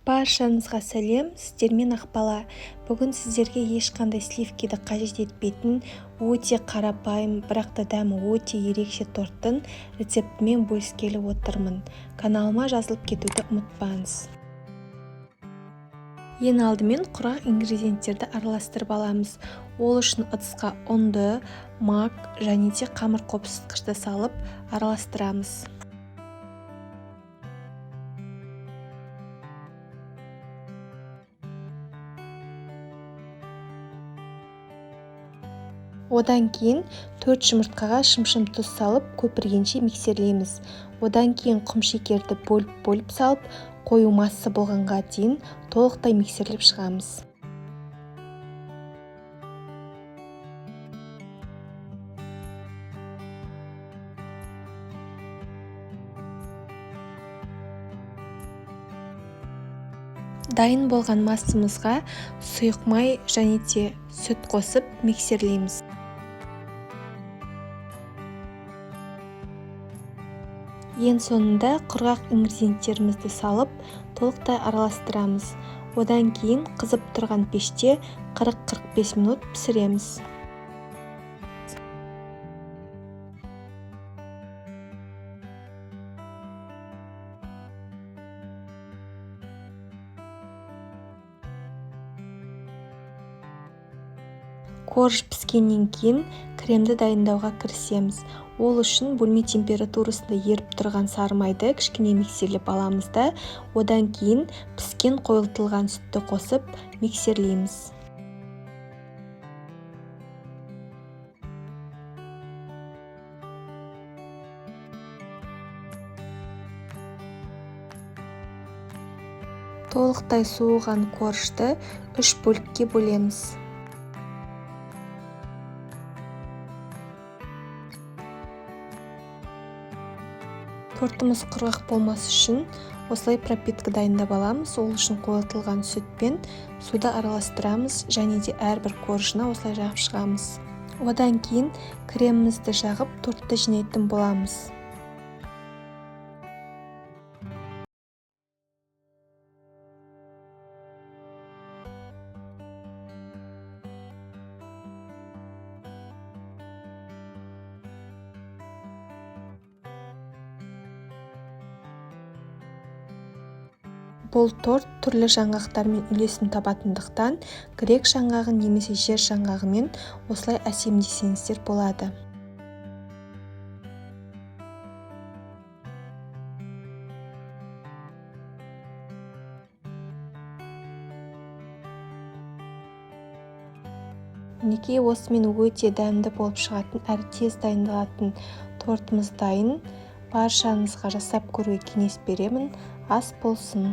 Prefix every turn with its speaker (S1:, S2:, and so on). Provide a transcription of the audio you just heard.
S1: Баршаңызға сәлем, сіздермен Ақбала. Бүгін сіздерге ешқандай сливкиді қажет етпейтін, өте қарапайым, бірақ та дәмі өте ерекше торттың рецептімен бөліскелі отырмын. Каналыма жазылып кетуді ұмытпаңыз. Ең алдымен құрғақ ингредиенттерді араластырып аламыз. Ол үшін ыдысқа ұнды, мак және де қамыр қопсытқышты салып араластырамыз. Одан кейін 4 жұмыртқаға шым-шым тұз салып көпіргенше миксерлейміз. Одан кейін құм шекерді бөліп салып, қою масса болғанға дейін толықтай миксерлеп шығамыз. Дайын болған массамызға сұйық май және де сүт қосып миксерлейміз. Ең соңында құрғақ ингредиенттерімізді салып, толықтай араластырамыз. Одан кейін қызып тұрған пеште 40-45 минут пісіреміз. Корж піскеннен кейін кремді дайындауға кірісеміз. Ол үшін бөлме температурасында еріп тұрған сары майды кішкене миксерлеп аламыз да, одан кейін піскен қойылтылған сүтті қосып миксерлейміз. Толықтай суыған коржды 3 бөлікке бөлеміз. Тортымыз құрғақ болмас үшін осылай пропитка дайындап аламыз. Ол үшін қойылтылған сүтпен суды араластырамыз және де әрбір коржына осылай жағып шығамыз. Одан кейін кремімізді жағып тортты жинайтын боламыз. Бұл торт түрлі жаңғақтармен үйлесім табатындықтан грек жаңғағы немесе жер жаңғағымен осылай әсемдесеңіздер болады. Мінекей осымен өте дәмді болып шығатын әрі тез дайындалатын тортымыз дайын. Баршаңызға жасап көруге кеңес беремін. Ас болсын!